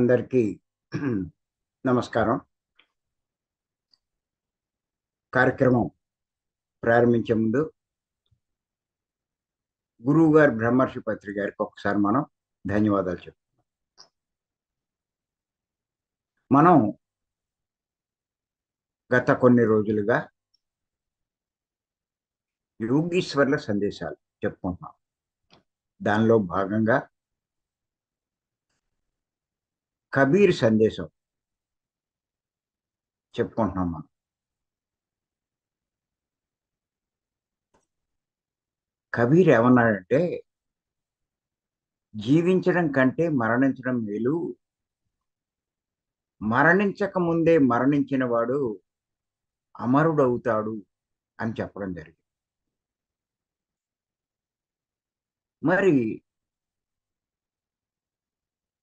అందరికీ నమస్కారం. కార్యక్రమం ప్రారంభించే ముందు గురువు గారు బ్రహ్మర్షి పత్రి గారికి ఒకసారి మనం ధన్యవాదాలు చెప్తాం. మనం గత కొన్ని రోజులుగా యోగీశ్వర్ల సందేశాలు చెప్పుకుంటున్నాం. దానిలో భాగంగా కబీర్ సందేశం చెప్పుకుంటున్నాం. మనం కబీర్ ఏమన్నాడంటే, జీవించడం కంటే మరణించడం మేలు, మరణించక ముందే మరణించిన వాడు అమరుడవుతాడు అని చెప్పడం జరిగింది. మరి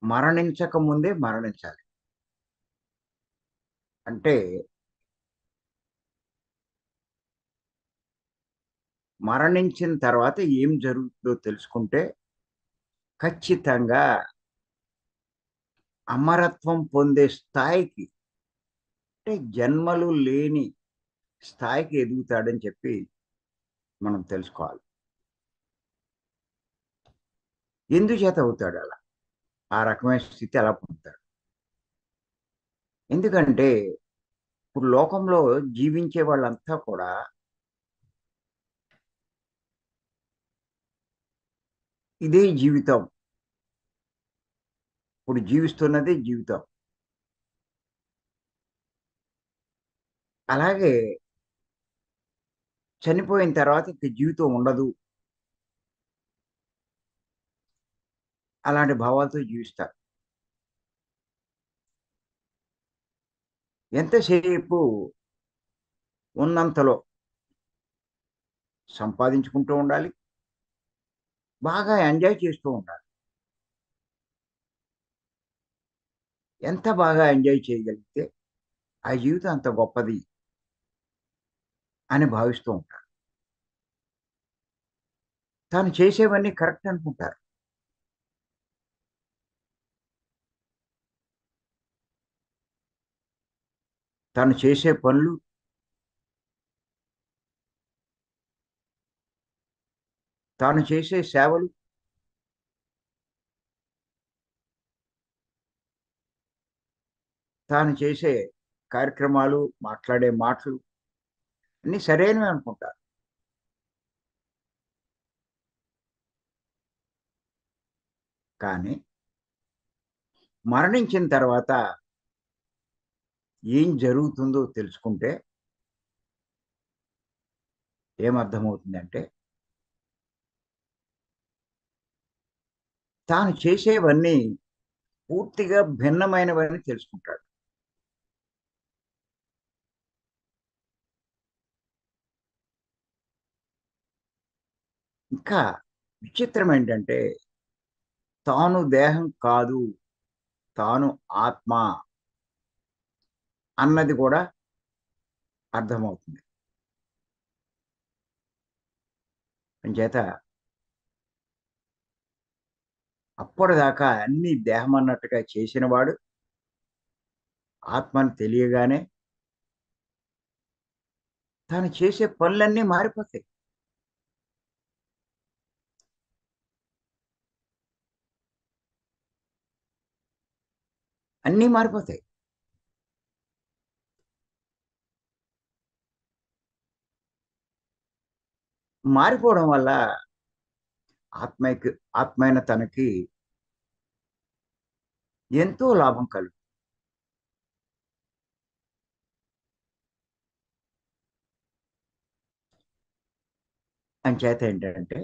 మరణించక ముందే మరణించాలి అంటే, మరణించిన తర్వాత ఏం జరుగుతుందో తెలుసుకుంటే ఖచ్చితంగా అమరత్వం పొందే స్థాయికి, అంటే జన్మలు లేని స్థాయికి ఎదుగుతాడని చెప్పి మనం తెలుసుకోవాలి. ఎందుచేత అవుతాడు అలా? ఆ రకమైన స్థితి ఎలా పొందుతాడు? ఎందుకంటే ఇప్పుడు లోకంలో జీవించే వాళ్ళంతా కూడా ఇదే జీవితం, ఇప్పుడు జీవిస్తున్నదే జీవితం. అలాగే చనిపోయిన తర్వాత ఇంక జీవితం ఉండదు, అలాంటి భావాలతో జీవిస్తారు. ఎంతసేపు ఉన్నంతలో సంపాదించుకుంటూ ఉండాలి, బాగా ఎంజాయ్ చేస్తూ ఉండాలి. ఎంత బాగా ఎంజాయ్ చేయగలిగితే ఆ జీవితం అంత గొప్పది అని భావిస్తూ ఉంటారు. తాను చేసేవన్నీ కరెక్ట్ అనుకుంటారు. తను చేసే పనులు, తాను చేసే సేవలు, తాను చేసే కార్యక్రమాలు, మాట్లాడే మాటలు అన్నీ సరైనవి అనుకుంటారు. కానీ మరణించిన తర్వాత ఏం జరుగుతుందో తెలుసుకుంటే ఏమర్థమవుతుందంటే, తాను చేసేవన్నీ పూర్తిగా భిన్నమైనవని తెలుసుకుంటాడు. ఇంకా విచిత్రం ఏంటంటే, తాను దేహం కాదు, తాను ఆత్మ అన్నది కూడా అర్థమవుతుంది. అంచేత అప్పటిదాకా అన్ని దేహం అన్నట్టుగా చేసినవాడు ఆత్మని తెలియగానే తాను చేసే పనులన్నీ మారిపోతాయి. అన్నీ మారిపోతాయి. మారిపోవడం వల్ల ఆత్మకి, ఆత్మైన తనకి ఎంతో లాభం కలుగుతుంది. అంచేత ఏంటంటే,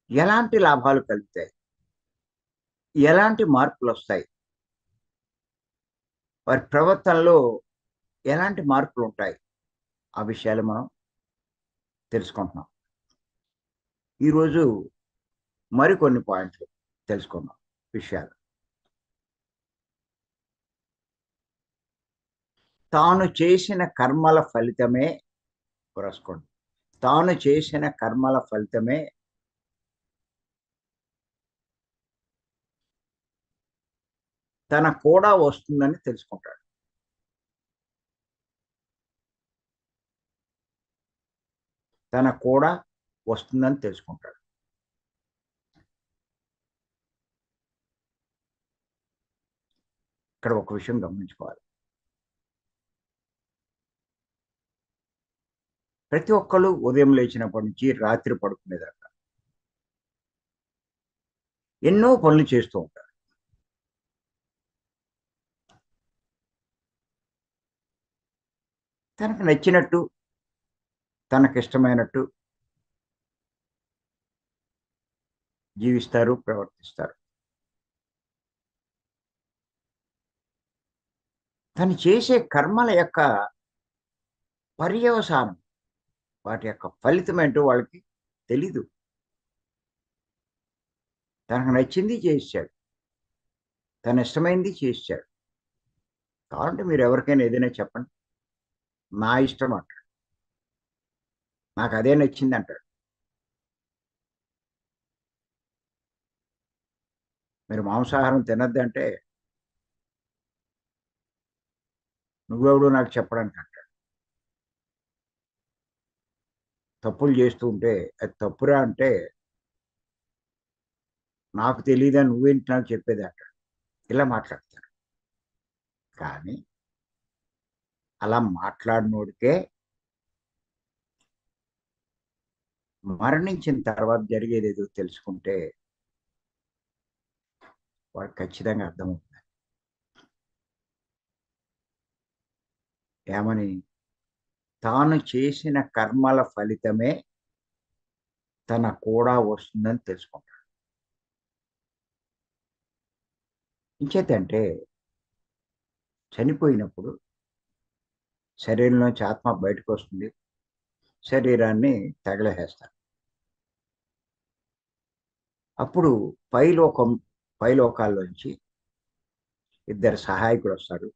ఎలాంటి లాభాలు కలుగుతాయి, ఎలాంటి మార్పులొస్తాయి, వారి ప్రవర్తనలో ఎలాంటి మార్పులుంటాయి, ఆ విషయాలు మనం తెలుసుకుంటున్నాం. ఈరోజు మరికొన్ని పాయింట్లు తెలుసుకుందాం విషయాలు. తాను చేసిన కర్మల ఫలితమే, రాసుకోండి, తాను చేసిన కర్మల ఫలితమే తన కూడా వస్తుందని తెలుసుకుంటాడు. తన కూడా వస్తుందని తెలుసుకుంటాడు. ఇక్కడ ఒక విషయం గమనించుకోవాలి. ప్రతి ఒక్కళ్ళు ఉదయం లేచినప్పటి నుంచి రాత్రి పడుకునేదాకా ఎన్నో పనులు చేస్తూ ఉంటారు. తనకు నచ్చినట్టు, తనకిష్టమైనట్టు జీవిస్తారు, ప్రవర్తిస్తారు. తను చేసే కర్మల యొక్క పర్యవసానం, వాటి యొక్క ఫలితం ఏంటో వాళ్ళకి తెలీదు. తనకు నచ్చింది చేశాడు, తన ఇష్టమైంది చేశాడు. కావాలంటే మీరు ఎవరికైనా ఏదైనా చెప్పండి, నా ఇష్టం అంటాడు, నాకు అదే నచ్చింది అంటాడు. మీరు మాంసాహారం తినద్దంటే నువ్వెవడు నాకు చెప్పడానికి అంటాడు. తప్పులు చేస్తూ ఉంటే అది తప్పురా అంటే నాకు తెలియదని నువ్వేంటి నాకు చెప్పేది అంటాడు. ఇలా మాట్లాడతారు. కానీ అలా మాట్లాడినోడికే మరణించిన తర్వాత జరిగేది ఏదో తెలుసుకుంటే వాడికి ఖచ్చితంగా అర్థమవుతుంది. ఏమని? తాను చేసిన కర్మల ఫలితమే తన కూడా వస్తుందని తెలుసుకుంటాడు. ఇంచేతంటే చనిపోయినప్పుడు శరీరంలోంచి ఆత్మ బయటకు వస్తుంది, శరీరాన్ని తగలేసేస్తారు. అప్పుడు పైలోకం పైలోకాల్లోంచి ఇద్దరు సహాయకుడు వస్తారు.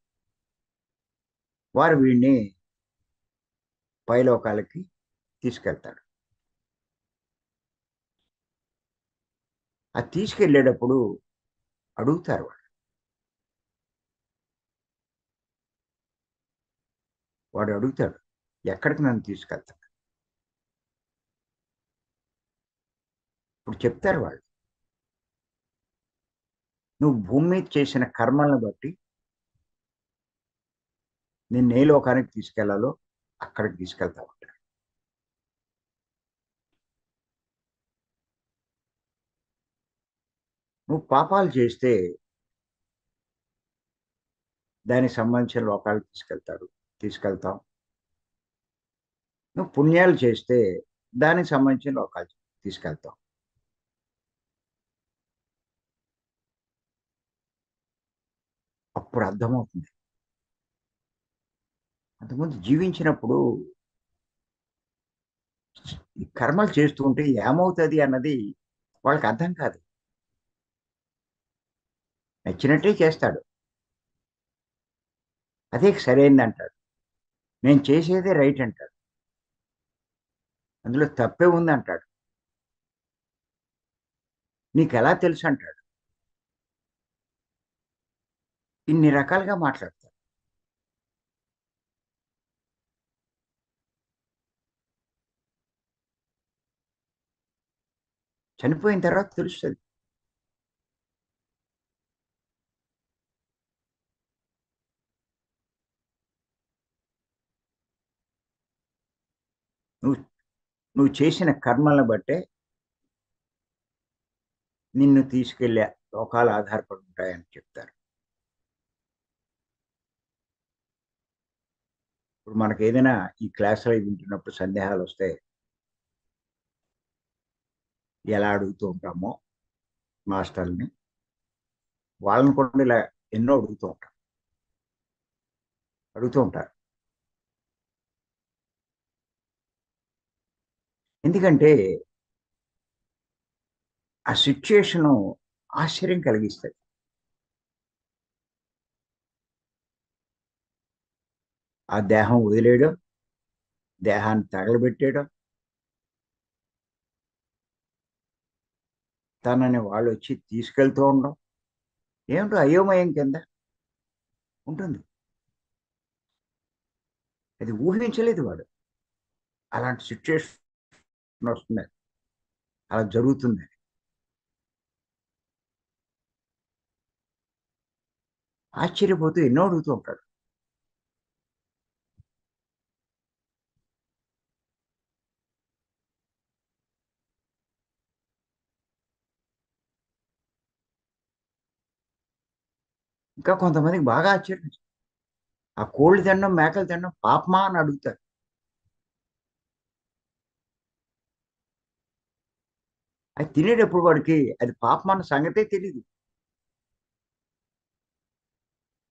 వారు వీడిని పైలోకాలకి తీసుకెళ్తారు. అది తీసుకెళ్ళేటప్పుడు అడుగుతారు వాడు. వాడు అడుగుతాడు, ఎక్కడికి నన్ను తీసుకెళ్తాడు? ఇప్పుడు చెప్తారు వాళ్ళు, నువ్వు భూమి మీద చేసిన కర్మలను బట్టి నిన్ను ఏ లోకానికి తీసుకెళ్లాలో అక్కడికి తీసుకెళ్తావు అంటారు. నువ్వు పాపాలు చేస్తే దానికి సంబంధించిన లోకాలకు తీసుకెళ్తాం. నువ్వు పుణ్యాలు చేస్తే దానికి సంబంధించిన లోకాలు తీసుకెళ్తాం. అప్పుడు అర్థమవుతుంది. అంతకుముందు జీవించినప్పుడు ఈ కర్మలు చేస్తూ ఉంటే ఏమవుతుంది అన్నది వాళ్ళకి అర్థం కాదు. నచ్చినట్టే చేస్తాడు, అదే సరైంది అంటాడు, నేను చేసేదే రైట్ అంటాడు, అందులో తప్పే ఉంది అంటాడు, నీకు ఎలా తెలుసు అంటాడు. ఇన్ని రకాలుగా మాట్లాడతాడు. చనిపోయిన తర్వాత తెలుస్తుంది. నువ్వు నువ్వు చేసిన కర్మలను బట్టే నిన్ను తీసుకెళ్లే లోకాలు ఆధారపడి ఉంటాయని చెప్తారు. ఇప్పుడు మనకు ఏదైనా ఈ క్లాసులో వింటున్నప్పుడు సందేహాలు వస్తే ఎలా అడుగుతూ ఉంటామో మాస్టర్ని, వాళ్ళని కూడా ఇలా ఎన్నో అడుగుతూ ఉంటారు. ఎందుకంటే ఆ సిచ్యుయేషను ఆశ్చర్యం కలిగిస్తుంది. ఆ దేహం వదిలేయడం, దేహాన్ని తగలబెట్టేయడం, తనని వాళ్ళు వచ్చి తీసుకెళ్తూ ఉండడం, ఏమిటో అయోమయం కింద ఉంటుంది. అది ఊహించలేదు వాడు. అలాంటి సిచ్యుయేషన్ వస్తుంది, అలా జరుగుతుంది. ఆశ్చర్యపోతూ ఎన్నో అడుగుతూ ఉంటాడు. ఇంకా కొంతమందికి బాగా ఆశ్చర్యం. ఆ కోళ్ళు తినడం, మేకలు తినడం పాపమా అని అడుగుతారు. అది తినేటప్పుడు వాడికి అది పాపం అన్న సంగతే తెలియదు.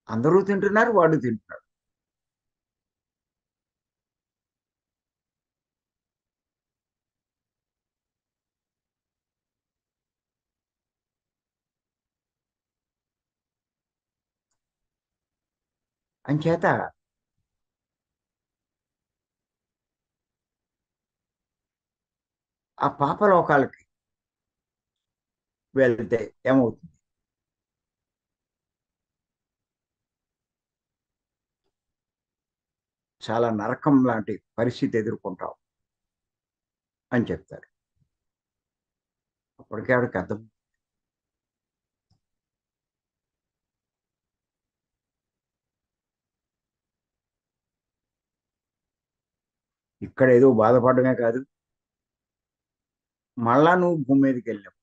అందరూ తింటున్నారు, వాడు తింటున్నాడు. అంచేత ఆ పాపలోకాలకి వెళ్తే ఏమవుతుంది? చాలా నరకం లాంటి పరిస్థితి ఎదుర్కొంటాం అని చెప్తారు. అప్పటికే ఆవిడకి అర్థం. ఇక్కడ ఏదో బాధపడమే కాదు, మళ్ళా నువ్వు భూమి మీదకి వెళ్ళావు,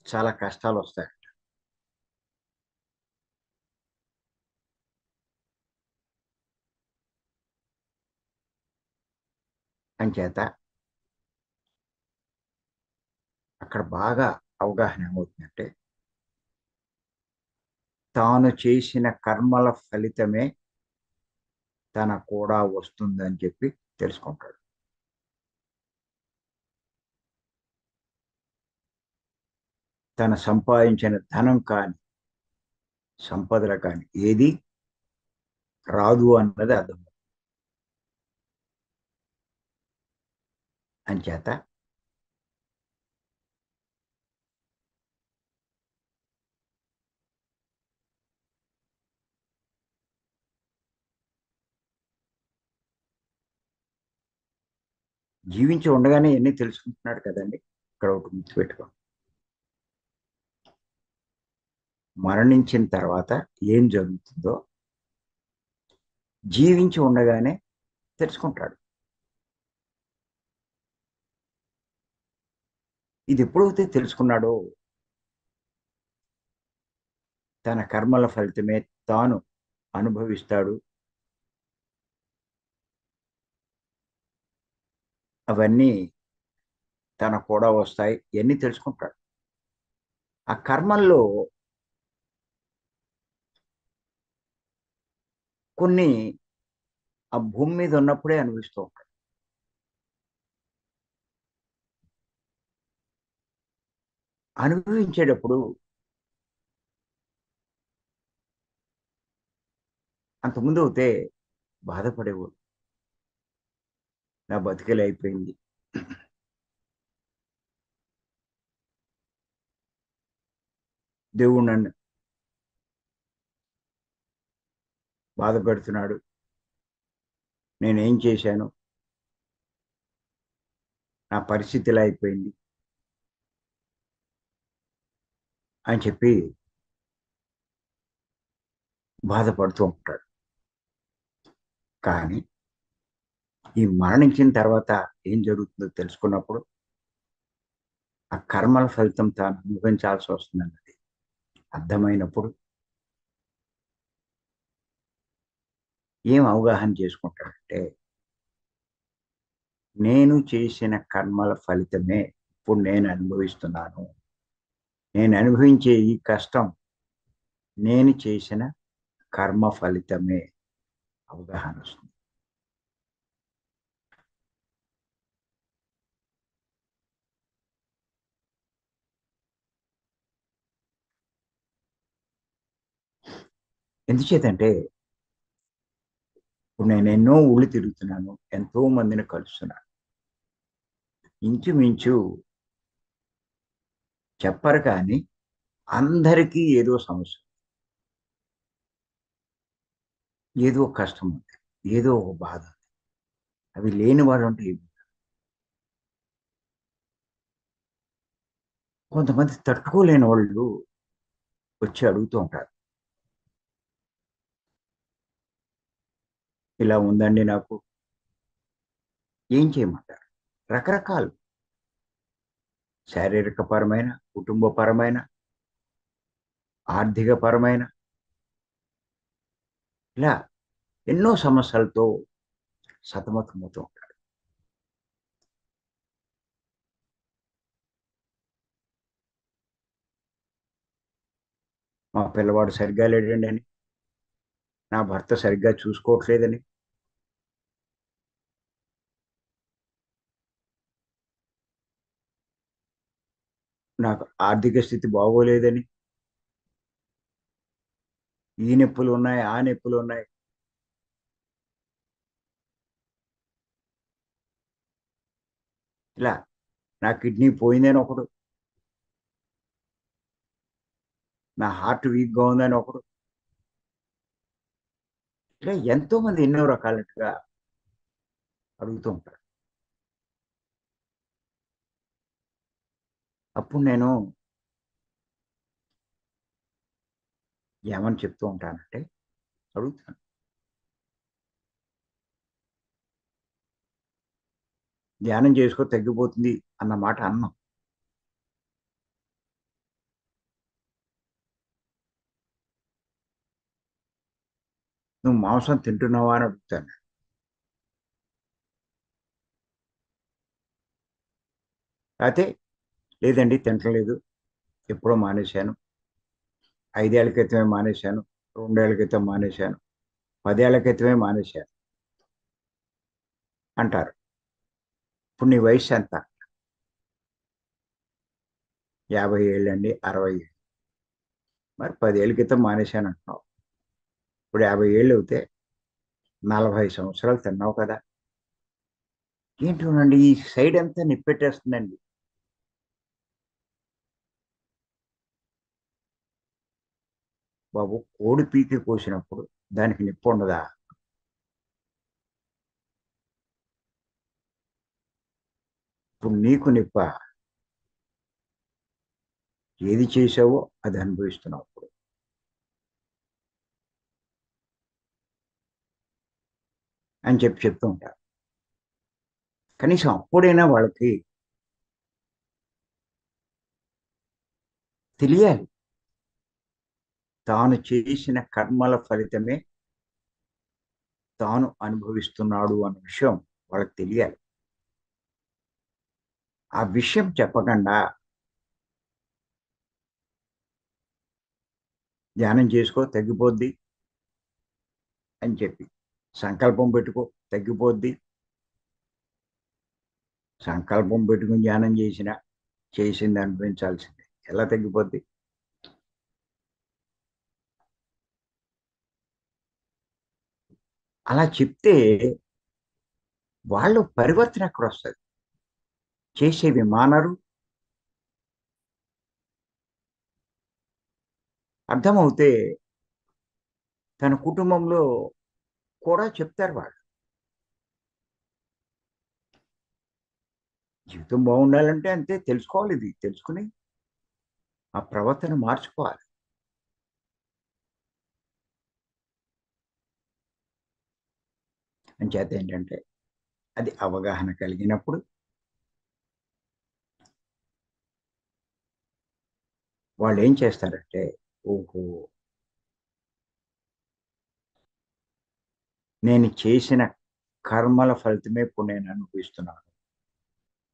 చాలా కష్టాలు వస్తాయి. అంచేత అక్కడ బాగా అవగాహన ఏమవుతుందంటే, తాను చేసిన కర్మల ఫలితమే తన కూడా వస్తుందని చెప్పి తెలుసుకుంటాడు. తను సంపాదించిన ధనం కానీ, సంపదలు కానీ ఏది రాదు అన్నది అర్థం. అంచేత జీవించి ఉండగానే ఎన్ని తెలుసుకుంటున్నాడు కదండి. ఇక్కడ ఒకటి గుర్తుపెట్టుకో, మరణించిన తర్వాత ఏం జరుగుతుందో జీవించి ఉండగానే తెలుసుకుంటాడు. ఇది ఎప్పుడైతే తెలుసుకున్నాడో, తన కర్మల ఫలితమే తాను అనుభవిస్తాడు, అవన్నీ తన కూడా వస్తాయి, ఇవన్నీ తెలుసుకుంటాడు. ఆ కర్మల్లో కొన్ని ఆ భూమి మీద ఉన్నప్పుడే అనుభవిస్తూ ఉంటాడు. అనుభవించేటప్పుడు అంతకుముందు అయితే బాధపడేవాడు. నా బతికేలా అయిపోయింది, దేవుడు నన్ను బాధ పెడుతున్నాడు, నేనేం చేశాను, నా పరిస్థితి ఇలా అయిపోయింది అని చెప్పి బాధపడుతూ ఉంటాడు. కానీ ఈ మరణించిన తర్వాత ఏం జరుగుతుందో తెలుసుకున్నప్పుడు, ఆ కర్మల ఫలితం తాను అనుభవించాల్సి వస్తుందన్నది అర్థమైనప్పుడు ఏం అవగాహన చేసుకుంటాడంటే, నేను చేసిన కర్మల ఫలితమే ఇప్పుడు నేను అనుభవిస్తున్నాను, నేను అనుభవించే ఈ కష్టం నేను చేసిన కర్మ ఫలితమే. అవగాహన వస్తుంది. ఎందుచేతంటే ఇప్పుడు నేను ఎన్నో ఊళ్ళు తిరుగుతున్నాను, ఎంతో మందిని కలుస్తున్నాను. ఇంచుమించు చెప్పరు కానీ అందరికీ ఏదో సమస్య, ఏదో కష్టం ఉంది, ఏదో ఒక బాధ. అవి లేని వాడు అంటే కొంతమంది తట్టుకోలేని వాళ్ళు వచ్చి అడుగుతూ ఉంటారు. ఇలా ఉందండి నాకు, ఏం చేయమంటారు? రకరకాలు శారీరక పరమైన, కుటుంబపరమైన, ఆర్థిక పరమైన, ఇలా ఎన్నో సమస్యలతో సతమతమవుతూ ఉంటారు. మా పిల్లవాడు సరిగ్గా లేడండి అని, నా భర్త సరిగ్గా చూసుకోవట్లేదని, నాకు ఆర్థిక స్థితి బాగోలేదని, ఈ నొప్పులు ఉన్నాయి, ఆ నొప్పులు ఉన్నాయి. ఇలా నా కిడ్నీ పోయిందని ఒకడు, నా హార్ట్ వీక్గా ఉందని ఒకడు, ఇలా ఎంతో మంది ఎన్నో రకాలుగా అడుగుతూ ఉంటారు. అప్పుడు నేను ఏమని చెప్తూ ఉంటానంటే, అడుగుతాను, ధ్యానం చేసుకో తగ్గిపోతుంది అన్న మాట అన్నాం. నువ్వు మాంసం తింటున్నావా అని అడుగుతాను. అయితే లేదండి తింటలేదు, ఎప్పుడో మానేశాను, 5 ఏళ్ల క్రితమే మానేశాను, 2 ఏళ్ల క్రితం మానేశాను, 10 ఏళ్ల క్రితమే మానేశాను అంటారు. ఇప్పుడు నీ వయసు ఎంత? 50 ఏళ్ళండి, 60 ఏళ్ళు. మరి 10 ఏళ్ల క్రితం మానేశాను అంటున్నావు, ఇప్పుడు 50 ఏళ్ళు అవుతే 40 సంవత్సరాలు తిన్నావు కదా. ఏంటోనండి ఈ సైడ్ అంతా నిప్పెట్టేస్తుందండి. బాబు, కోడి పీకి కోసినప్పుడు దానికి నిప్పు ఉండదా? ఇప్పుడు నీకు నిప్ప, ఏది చేసావో అది అనుభవిస్తున్నావు ఇప్పుడు అని చెప్తూ ఉంటారు. కనీసం అప్పుడైనా వాళ్ళకి తెలియాలి, తాను చేసిన కర్మల ఫలితమే తాను అనుభవిస్తున్నాడు అన్న విషయం వాళ్ళకి తెలియాలి. ఆ విషయం చెప్పకుండా ధ్యానం చేసుకో తగ్గిపోద్ది అని చెప్పి, సంకల్పం పెట్టుకో తగ్గిపోద్ది, సంకల్పం పెట్టుకుని ధ్యానం చేసింది అనుభవించాల్సిందే, ఎలా తగ్గిపోద్ది? అలా చెప్తే వాళ్ళు పరివర్తన ఎక్కడ వస్తుంది? చేసేవి మానరు, అర్థమవుతే తన కుటుంబంలో కూడా చెప్తారు వాళ్ళు. జీవితం బాగుండాలంటే అంతే, తెలుసుకోవాలి, ఇది తెలుసుకుని ఆ ప్రవర్తన మార్చుకోవాలి. అంచేత ఏంటంటే అది అవగాహన కలిగినప్పుడు వాళ్ళు ఏం చేస్తారంటే, ఓహో, నేను చేసిన కర్మల ఫలితమే ఇప్పుడు నేను అనుభవిస్తున్నాను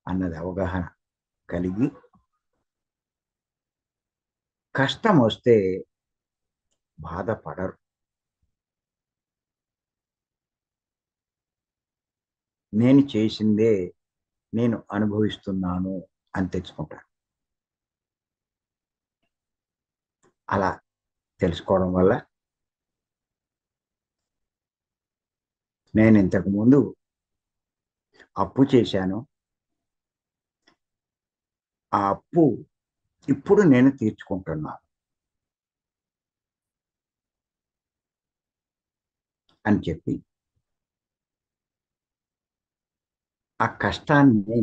అన్నది అవగాహన కలిగి, కష్టం వస్తే బాధపడరు. నేను చేసిందే నేను అనుభవిస్తున్నాను అని తెచ్చుకుంటాను. అలా తెలుసుకోవడం వల్ల నేను ఇంతకు ముందు అప్పు చేశాను, ఆ అప్పు ఇప్పుడు నేను తీర్చుకుంటున్నాను. అని చెప్పి ఆ కష్టాన్ని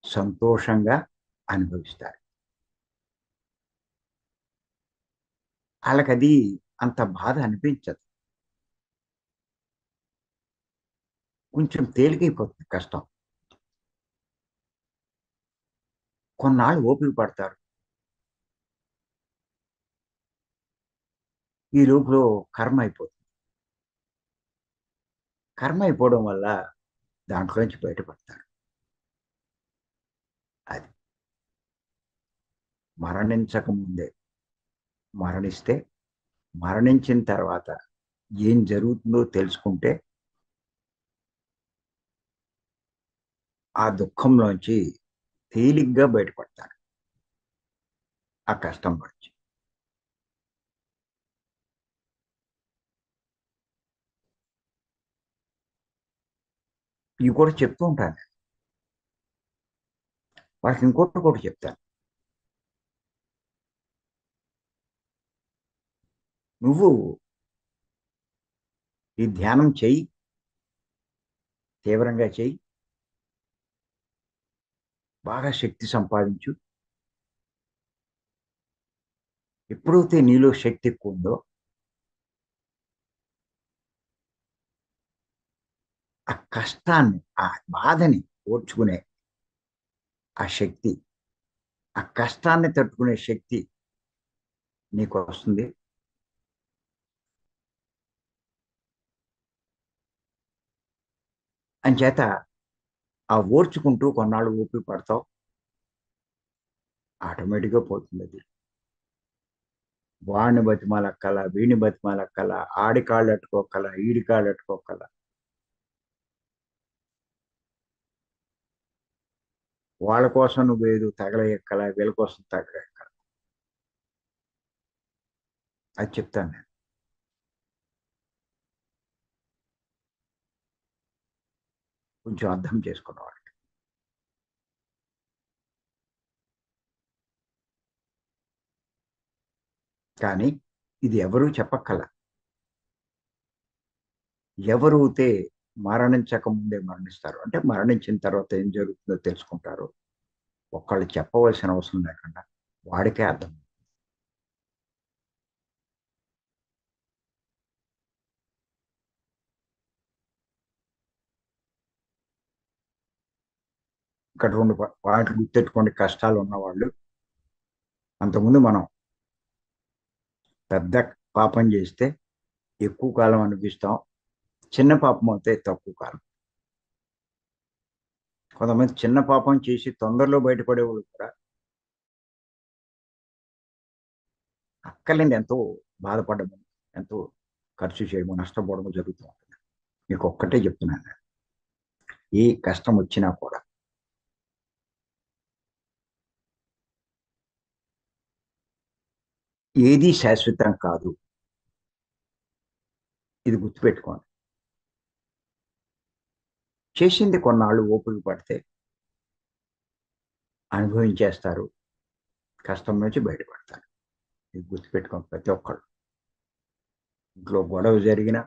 సంతోషంగా అనుభవిస్తారు. వాళ్ళకది అంత బాధ అనిపించదు. కొంచెం తేలికైపోతుంది కష్టం. కొన్నాళ్ళు ఓపిక పడతారు. ఈ లోపులో కర్మ అయిపోతుంది. కర్మ అయిపోవడం వల్ల దాంట్లోంచి బయటపడతారు. అది మరణించక ముందే మరణిస్తే, మరణించిన తర్వాత ఏం జరుగుతుందో తెలుసుకుంటే ఆ దుఃఖంలోంచి తేలిగ్గా బయటపడతారు. ఆ కష్టం నుంచి. ఇవి కూడా చెప్తూ ఉంటాను. వాళ్ళకి ఇంకోటి కూడా చెప్తాను. నువ్వు ఈ ధ్యానం చెయ్యి, తీవ్రంగా చెయ్యి, బాగా శక్తి సంపాదించు. ఎప్పుడైతే నీలో శక్తి ఎక్కువ ఉందో ఆ కష్టాన్ని, ఆ బాధని ఓర్చుకునే ఆ శక్తి, ఆ కష్టాన్ని తట్టుకునే శక్తి నీకు వస్తుంది. అంచేత ఆ ఓర్చుకుంటూ కొన్నాళ్ళు ఓపిక పడతావు. ఆటోమేటిక్గా పోతుంది అది. వాడిని బతిమాలక్కల, వీడిని బతిమాలక్కల, ఆడి కాళ్ళు అట్టుకోకల, ఈడి కాళ్ళు అట్టుకోకల. వాళ్ళ కోసం నువ్వేదో తగలెక్కల, వీళ్ళ కోసం తగలెక్కల. అది చెప్తాను నేను. కొంచెం అర్థం చేసుకున్నవాడు. కానీ ఇది ఎవరూ చెప్పక్కల. ఎవరైతే మరణించక ముందే మరణిస్తారు, అంటే మరణించిన తర్వాత ఏం జరుగుతుందో తెలుసుకుంటారు, ఒక్కళ్ళు చెప్పవలసిన అవసరం లేకుండా వాడికే అర్థం. ఇక్కడ రెండు పాయింట్లు గుర్తెట్టుకోండి. కష్టాలు ఉన్నవాళ్ళు, అంతకుముందు మనం పెద్ద పాపం చేస్తే ఎక్కువ కాలం అనిపిస్తాం, చిన్న పాపం అయితే తక్కువ కాలం. కొంతమంది చిన్న పాపం చేసి తొందరలో బయటపడేవాళ్ళు కూడా అక్కర్లేని ఎంతో బాధపడము, ఎంతో ఖర్చు చేయము, నష్టపోవడము జరుగుతూ ఉంటుంది. మీకు ఒక్కటే చెప్తున్నాను, ఏ కష్టం వచ్చినా కూడా ఏది శాశ్వతం కాదు. ఇది గుర్తుపెట్టుకోండి. చేసింది కొన్నాళ్ళు ఓపిక పడితే అనుభవించేస్తారు, కష్టం నుంచి బయటపడతారు. ఇది గుర్తుపెట్టుకోండి ప్రతి ఒక్కళ్ళు. ఇంట్లో గొడవ జరిగినా,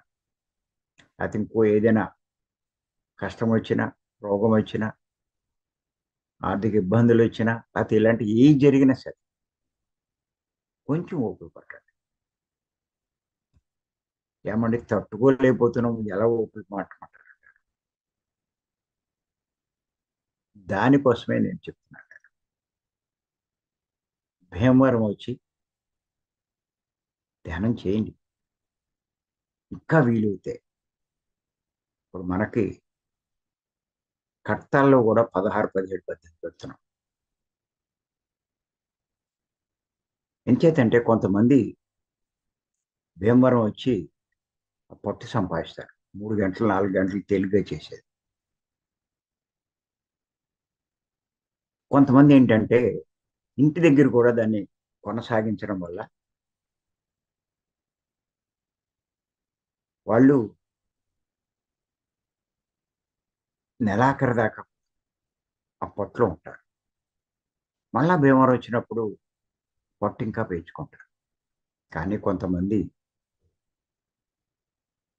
అది ఇంకో ఏదైనా కష్టం వచ్చినా, రోగం వచ్చినా, ఆర్థిక ఇబ్బందులు వచ్చినా, అది ఇలాంటి ఏ జరిగినా సరే కొంచెం ఓపిక పట్టండి. ఏమండి తట్టుకోలేకపోతున్నాం, ఎలా ఓపిక మాట్లాడమంటారు? దానికోసమే నేను చెప్తున్నాను. భీమవరం వచ్చి ధ్యానం చేయండి. ఇంకా వీలైతే ఇప్పుడు మనకి కట్టాల్లో కూడా 16, 17 పద్ధతి పెడుతున్నాం. ఎంచేతంటే కొంతమంది భీమవరం వచ్చి పట్టు సంపాదిస్తారు. 3 గంటలు, 4 గంటలు తేలిగ్గా చేసేది. కొంతమంది ఏంటంటే ఇంటి దగ్గర కూడా దాన్ని కొనసాగించడం వల్ల వాళ్ళు నెలాఖరు దాకా ఆ పట్టులో ఉంటారు. మళ్ళా భీమవరం వచ్చినప్పుడు పట్టు ఇంకా పెంచుకుంటారు. కానీ కొంతమంది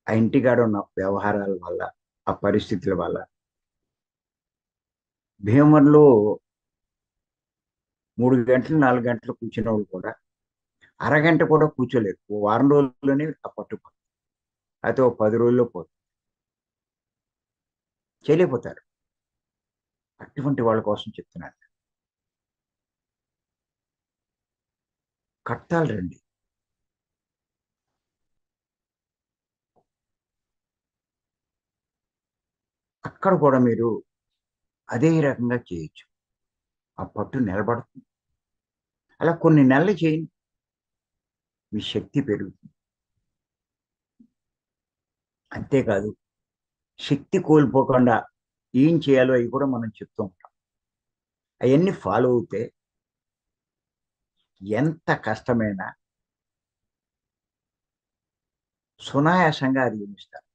ఆ ఇంటికాడ ఉన్న వ్యవహారాల వల్ల, ఆ పరిస్థితుల వల్ల భీమవరంలో 3 గంటలు 4 గంటలు కూర్చున్న వాళ్ళు కూడా అరగంట కూడా కూర్చోలేరు. ఓ వారం రోజుల్లోనే ఆ పట్టుపోతుంది. అయితే ఓ 10 రోజుల్లో పోతుంది. చేయలేకపోతారు. అటువంటి వాళ్ళ కోసం చెప్తున్నాను. కట్టాలి రండి. అక్కడ కూడా మీరు అదే రకంగా చేయొచ్చు. ఆ పట్టు నిలబడుతుంది. అలా కొన్ని నెలలు చేయండి. మీ శక్తి పెరుగుతుంది. అంతేకాదు, శక్తి కోల్పోకుండా ఏం చేయాలో అవి కూడా మనం చెప్తూ ఉంటాం. అవన్నీ ఫాలో అవుతే ఎంత కష్టమైనా సునాయాసంగా అధిగమిస్తారు.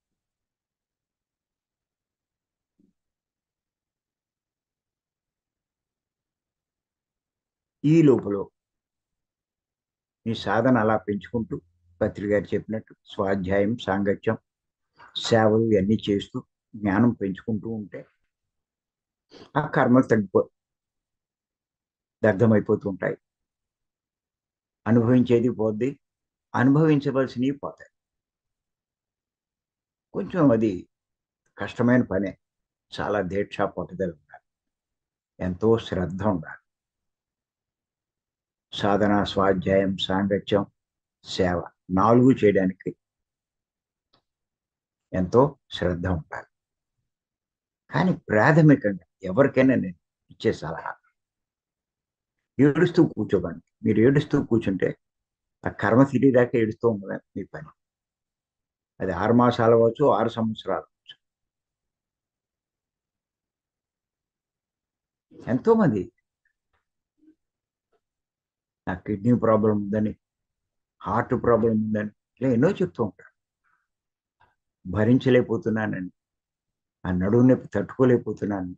ఈ లోపల మీ సాధన అలా పెంచుకుంటూ పత్రి గారు చెప్పినట్టు స్వాధ్యాయం, సాంగత్యం, సేవలు ఇవన్నీ చేస్తూ జ్ఞానం పెంచుకుంటూ ఉంటే ఆ కర్మలు దగ్ధమైపోతూ ఉంటాయి. అనుభవించేది పోద్ది. అనుభవించవలసినవి పోతాయి. కొంచెం అది కష్టమైన పనే. చాలా దీక్ష, పట్టుదల ఉండాలి. ఎంతో శ్రద్ధ ఉండాలి. సాధన, స్వాధ్యాయం, సాంగత్యం, సేవ 4 చేయడానికి ఎంతో శ్రద్ధ ఉండాలి. కానీ ప్రాథమికంగా ఎవరికైనా నేను ఇచ్చే సలహా, ఏడుస్తూ కూర్చోకండి. మీరు ఏడుస్తూ కూర్చుంటే ఆ కర్మ తీరేదాకా ఏడుస్తూ ఉండడం మీ పని. అది 6 మాసాలు అవ్వచ్చు, 6 సంవత్సరాలు అవ్వచ్చు. ఎంతో మంది నాకు కిడ్నీ ప్రాబ్లం ఉందని, హార్ట్ ప్రాబ్లం ఉందని ఇలా ఎన్నో చెప్తూ ఉంటారు. భరించలేకపోతున్నానని, ఆ నడుము నొప్పి తట్టుకోలేకపోతున్నాను,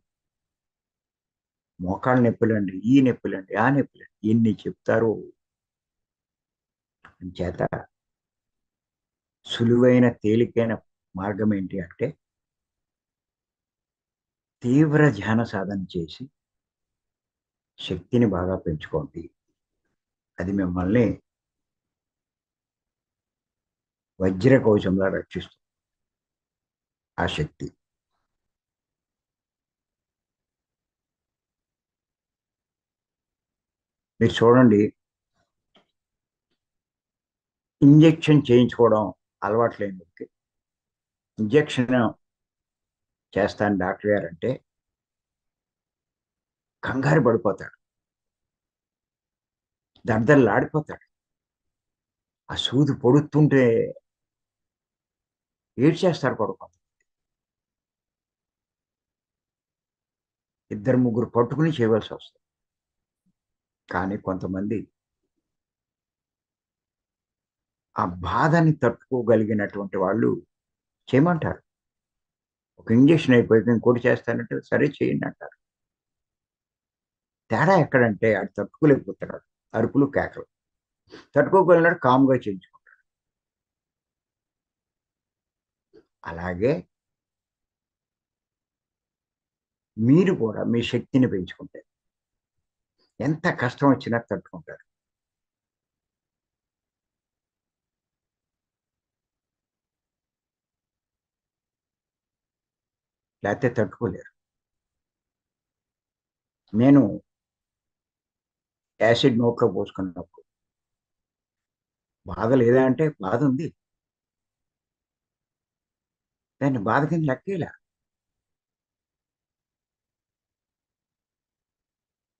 మోకాళ్ళ నొప్పులండి, ఈ నొప్పులండి, ఆ నొప్పులండి, ఎన్ని చెప్తారో. చేత సులువైన తేలికైన మార్గం ఏంటి అంటే తీవ్ర ధ్యాన సాధన చేసి శక్తిని బాగా పెంచుకోండి. అది మిమ్మల్ని వజ్ర కవచంలా రక్షిస్తుంది. ఆ శక్తి మీరు చూడండి, ఇంజెక్షన్ చేయించుకోవడం అలవాట్లేని వ్యక్తి ఇంజెక్షన్ చేస్తాను డాక్టర్ గారు అంటే కంగారు పడిపోతాడు, దడదల్లాడిపోతాడు. ఆ సూది పొడుస్తుంటే ఏడ్చేస్తారు పడుకో. ఇద్దరు ముగ్గురు పట్టుకుని చేయవలసి వస్తుంది. కానీ కొంతమంది ఆ బాధని తట్టుకోగలిగినటువంటి వాళ్ళు చేయమంటారు. ఒక ఇంజెక్షన్ అయిపోయి ఇంకోటి చేస్తానంటే సరే చేయండి అంటారు. తేడా ఎక్కడంటే ఆడు తట్టుకోలేకపోతున్నాడు. అరుపులు కేకలు. తట్టుకోగలిగినాడు కామ్గా చేయించుకుంటాడు. అలాగే మీరు కూడా మీ శక్తిని పెంచుకుంటే ఎంత కష్టం వచ్చినా తట్టుకుంటారు. లేకపోతే తట్టుకోలేరు. నేను యాసిడ్ నోట్లో పోసుకున్నప్పుడు బాధ లేదా అంటే బాధ ఉంది. దాన్ని బాధ కింద లెక్కేలా.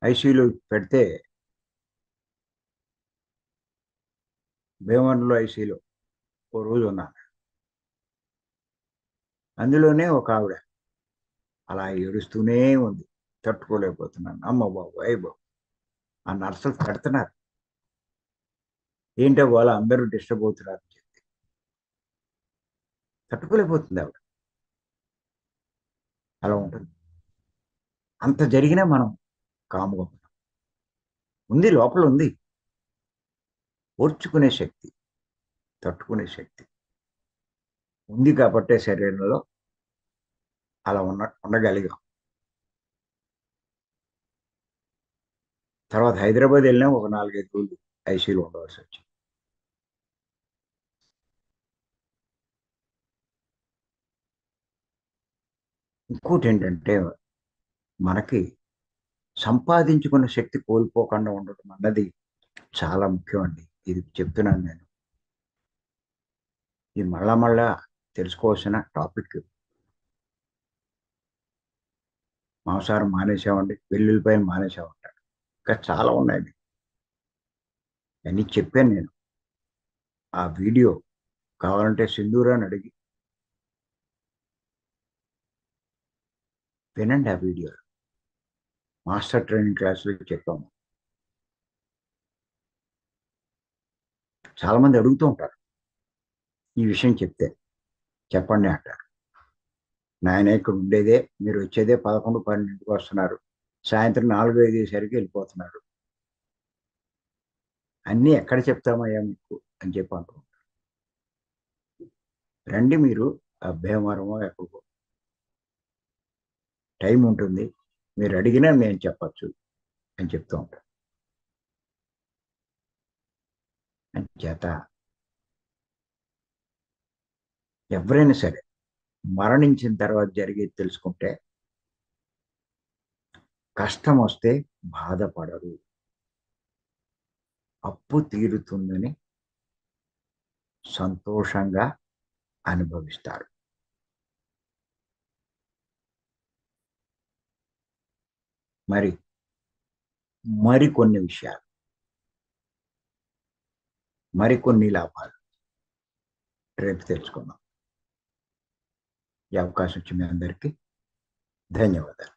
ఐసీయూలో పెడితే భీమవరంలో ఐసీయూలో ఓ రోజు ఉన్నాను. అందులోనే ఒక ఆవిడ అలా ఏడుస్తూనే ఉంది. తట్టుకోలేకపోతున్నాను. అమ్మ బాబు, అయ్య బాబు, ఆ నర్సులు పెడుతున్నారు. ఏంటో వాళ్ళ అందరూ డిస్టర్బ్ అవుతున్నారు అని చెప్పి తట్టుకోలేకపోతుంది ఆవిడ. అలా ఉంటుంది. అంత జరిగినా మనం కాముగా ఉన్నాం. ఉంది, లోపల ఉంది ఓర్చుకునే శక్తి, తట్టుకునే శక్తి. ఉంది కాబట్టే శరీరంలో అలా ఉండగలిగాం. తర్వాత హైదరాబాద్ వెళ్ళినా ఒక 4, 5 రోజులు ఐసీయూలో ఉండవలసి వచ్చింది. ఇంకోటి ఏంటంటే మనకి సంపాదించుకున్న శక్తి కోల్పోకుండా ఉండటం అన్నది చాలా ముఖ్యం అండి. ఇది చెప్తున్నాను నేను. ఇది మళ్ళా మళ్ళా తెలుసుకోవాల్సిన టాపిక్. మాంసాహారం మానేసామండి, వెల్లుల్లిపాయలు మానేసామంటారు. ఇంకా చాలా ఉన్నాయి. అన్నీ చెప్పాను నేను. ఆ వీడియో కావాలంటే సింధూరాన్ని అడిగి వినండి. ఆ వీడియో మాస్టర్ ట్రైనింగ్ క్లాసులో చెప్పాము. చాలా మంది అడుగుతూ ఉంటారు ఈ విషయం చెప్తే. చెప్పండి అంటారు. నాయన ఇక్కడ ఉండేదే, మీరు వచ్చేదే 11, 12కి వస్తున్నారు, సాయంత్రం 4, 5 అయ్యేసరికి వెళ్ళిపోతున్నారు, అన్నీ ఎక్కడ చెప్తామయ్యా మీకు అని చెప్పి అంటూ ఉంటారు. రండి మీరు భీమవరమో ఎక్కడికో, టైం ఉంటుంది, మీరు అడిగినా నేను చెప్పచ్చు అని చెప్తూ ఉంటాను. చేత ఎవరైనా సరే మరణించిన తర్వాత జరిగేది తెలుసుకుంటే కష్టం వస్తే బాధపడరు, అప్పు తీరుతుందని సంతోషంగా అనుభవిస్తారు. మరి మరికొన్ని విషయాలు, మరికొన్ని లాభాలు రేపు తెలుసుకుందాం. ఈ అవకాశం ఇచ్చిన మీ అందరికీ ధన్యవాదాలు.